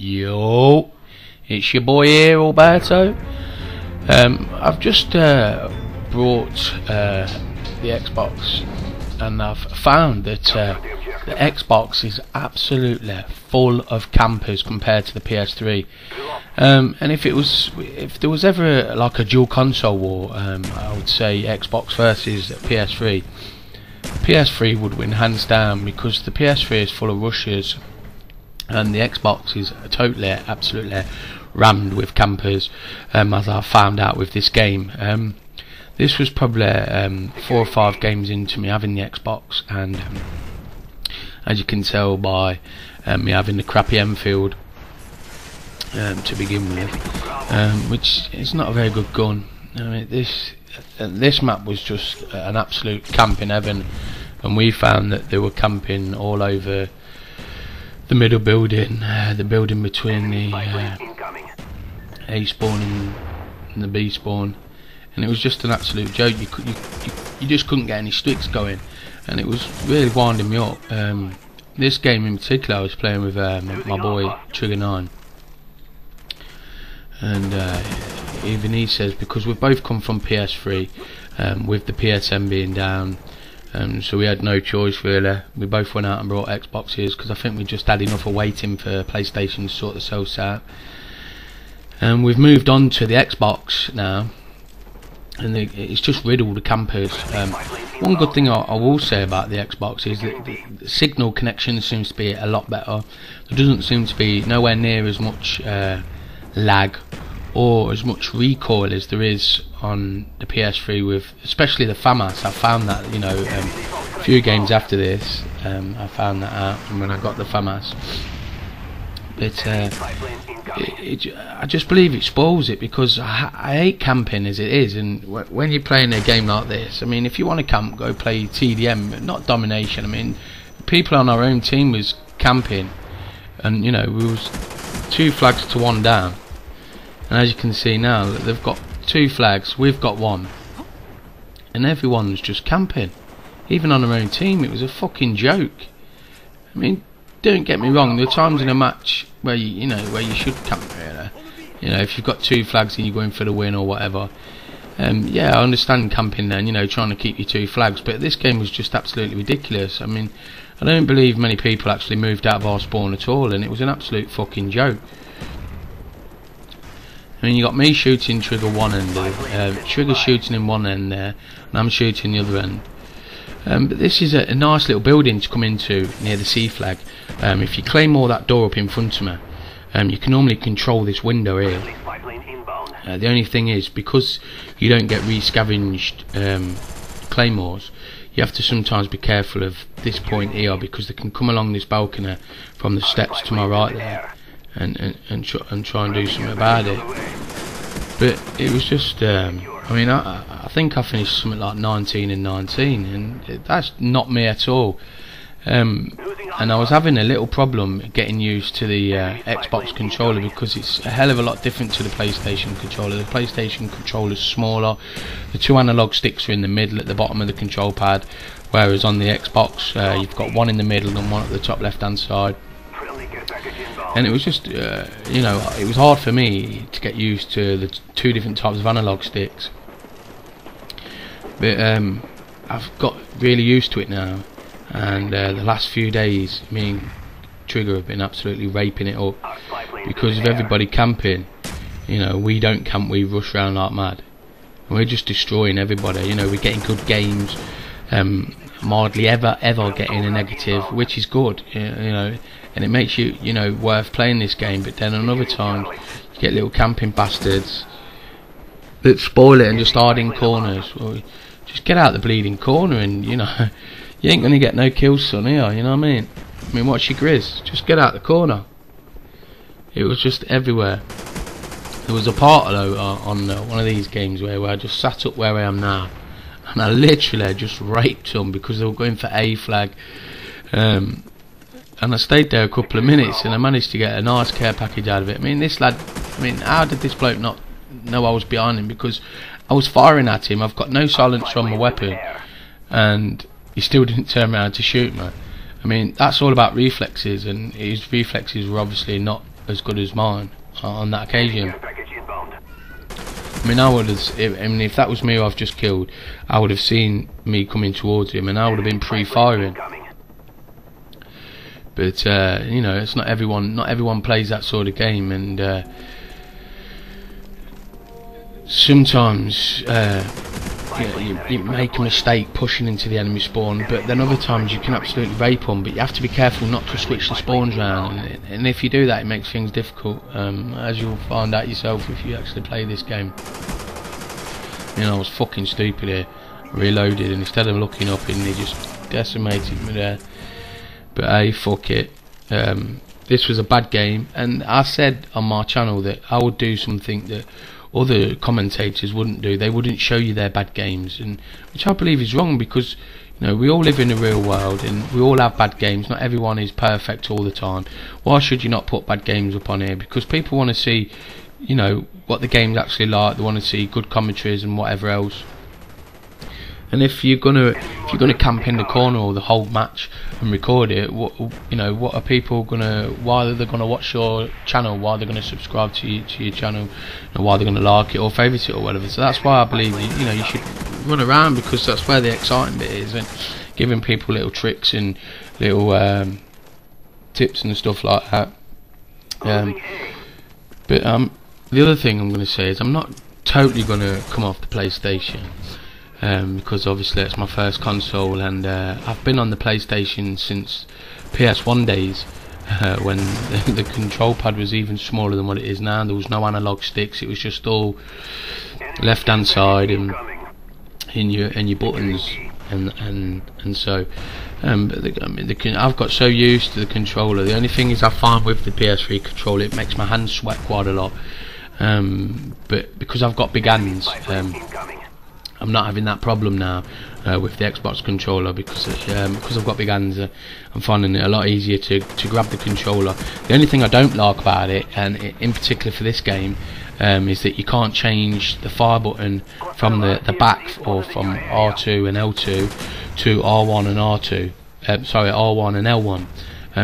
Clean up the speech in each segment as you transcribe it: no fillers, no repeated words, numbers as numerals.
Yo, it's your boy here, Alberto. I've just brought the Xbox, and I've found that the Xbox is absolutely full of campers compared to the PS3. And if there was ever like a dual console war, I would say Xbox versus PS3. PS3 would win hands down, because the PS3 is full of rushers and the Xbox is totally, absolutely rammed with campers, as I found out with this game. This was probably 4 or 5 games into me having the Xbox, and as you can tell by me having the crappy Enfield to begin with, which is not a very good gun. I mean, this map was just an absolute camping heaven, and we found that they were camping all over the middle building, the building between the A spawn and the B spawn, and it was just an absolute joke. You just couldn't get any sticks going, and it was really winding me up. This game in particular, I was playing with my boy Trigger 9, and even he says, because we've both come from PS3, with the PSN being down, so we had no choice really. We both went out and brought Xboxes, because I think we just had enough of waiting for PlayStation to sort themselves out. And we've moved on to the Xbox now, and it's just riddled with campers. One good thing I will say about the Xbox is that the signal connection seems to be a lot better. There doesn't seem to be nowhere near as much lag or as much recoil as there is on the PS3, with especially the FAMAS. I found that, you know, a few games after this, I found that out when I got the FAMAS. But I just believe it spoils it, because I hate camping as it is, and when you're playing a game like this, I mean, if you want to camp, go play TDM, not domination. I mean, people on our own team was camping, and you know, we was 2 flags to 1 down. And as you can see now, they've got 2 flags, we've got 1, and everyone's just camping. Even on our own team, it was a fucking joke. I mean, don't get me wrong, there are times in a match where where you should camp, really. You know, if you've got 2 flags and you're going for the win or whatever. Yeah, I understand camping then, you know, trying to keep your 2 flags, but this game was just absolutely ridiculous. I mean, I don't believe many people actually moved out of our spawn at all, and it was an absolute fucking joke. I mean, you got me shooting Trigger one end, Trigger shooting in one end there, and I'm shooting the other end. But this is a nice little building to come into near the C flag. If you claymore that door up in front of me, you can normally control this window here. The only thing is, because you don't get re-scavenged claymores, you have to sometimes be careful of this point here, because they can come along this balcony from the steps to my right there, and try and do something about it. But it was just, I mean, I think I finished something like 19 and 19, and that's not me at all. And I was having a little problem getting used to the Xbox controller, because it's a hell of a lot different to the PlayStation controller. The PlayStation controller is smaller, the 2 analog sticks are in the middle at the bottom of the control pad, whereas on the Xbox you've got 1 in the middle and 1 at the top left hand side. And it was just, you know, it was hard for me to get used to the 2 different types of analog sticks. But I've got really used to it now, and the last few days, me and Trigger have been absolutely raping it up, because of everybody camping. You know, we don't camp, we rush around like mad, and we're just destroying everybody. You know, we're getting good games, hardly ever getting a negative, which is good. You know, and it makes you, you know, worth playing this game. But then another time, you get little camping bastards that spoil it and just hide in corners. Well, just get out the bleeding corner, and you know, you ain't gonna get no kills, son, here. You know what I mean? I mean, what's your grizz? Just get out the corner. It was just everywhere. There was a part though on one of these games where I just sat up where I am now, and I literally just raped them because they were going for A flag. And I stayed there a couple of minutes, and I managed to get a nice care package out of it. I mean, this lad, I mean, how did this bloke not know I was behind him? Because I was firing at him, I've got no silencer on my weapon, and he still didn't turn around to shoot me. I mean, that's all about reflexes, and his reflexes were obviously not as good as mine on that occasion. I mean, if that was me who I've just killed, I would have seen me coming towards him, and I would have been pre-firing. But you know, it's not everyone. Not everyone plays that sort of game, and sometimes you make a mistake pushing into the enemy spawn, but then other times you can absolutely rape them. But you have to be careful not to switch the spawns around, and if you do that, it makes things difficult, as you'll find out yourself if you actually play this game. You know, I was fucking stupid here, reloaded, and instead of looking up, and he just decimated me there. But hey, fuck it. This was a bad game, and I said on my channel that I would do something that other commentators wouldn't do. They wouldn't show you their bad games, and which I believe is wrong, because you know, we all live in the real world and we all have bad games. Not everyone is perfect all the time. Why should you not put bad games up on here? Because people want to see, you know, what the game's actually like. They want to see good commentaries and whatever else. And if you're gonna camp in the corner or the whole match and record it, what are people gonna? Why are they gonna watch your channel? Why are they gonna subscribe to your channel? And why are they gonna like it or favourite it or whatever? So that's why I believe you should run around, because that's where the exciting bit is, and giving people little tricks and little tips and stuff like that. But the other thing I'm gonna say is I'm not totally gonna come off the PlayStation. Because obviously it's my first console, and I've been on the PlayStation since PS1 days, when the control pad was even smaller than what it is now. There was no analog sticks, it was just all left hand side and your buttons, and so I've got so used to the controller. The only thing is, I find with the PS3 controller, it makes my hands sweat quite a lot, but because I've got big hands, I'm not having that problem now with the Xbox controller, because I've got big hands. I'm finding it a lot easier to grab the controller. The only thing I don't like about it, and in particular for this game, is that you can't change the fire button from the back, or from R2 and L2 to R1 and R2. Sorry, R1 and L1.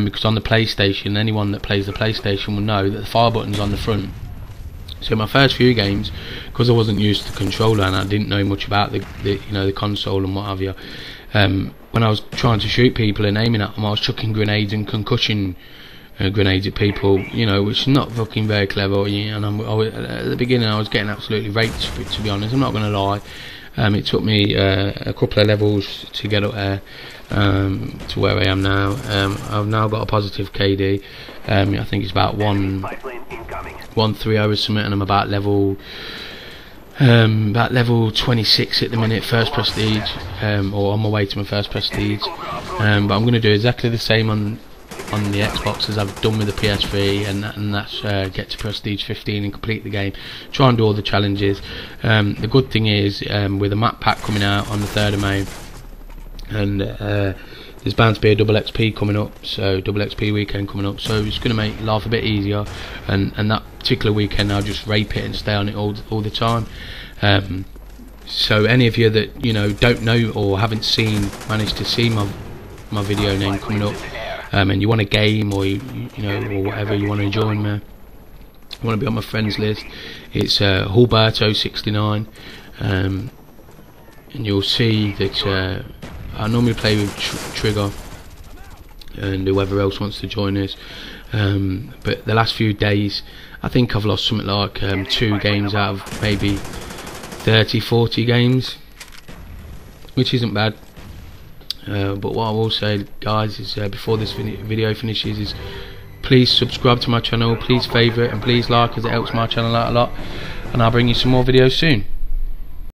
Because on the PlayStation, anyone that plays the PlayStation will know that the fire button's on the front. So my first few games, because I wasn't used to the controller and I didn't know much about the console and what have you, when I was trying to shoot people and aiming at them, I was chucking grenades and concussion grenades at people, which is not fucking very clever. And at the beginning I was getting absolutely raped, to be honest. I'm not going to lie. It took me a couple of levels to get up there to where I am now. I've now got a positive KD. I think it's about 130 or something, and I'm about level 26 at the minute, first prestige, or on my way to my first prestige. But I'm going to do exactly the same on the Xbox as I've done with the PS3, and that's get to prestige 15 and complete the game, try and do all the challenges. The good thing is, with a map pack coming out on the 3rd of May, and there's bound to be a double XP coming up, so double XP weekend coming up, so it's going to make life a bit easier, and that particular weekend I'll just rape it and stay on it all the time. So any of you that don't know or haven't managed to see my video name coming up, and you want a game, or or whatever, you want to join me, you want to be on my friends list, it's Hulberto69, and you'll see that I normally play with Trigger and whoever else wants to join us, but the last few days I think I've lost something like 2 games out of maybe 30-40 games, which isn't bad. But what I will say, guys, is before this video finishes, is please subscribe to my channel, please favourite, and please like, as it helps my channel out a lot, and I'll bring you some more videos soon.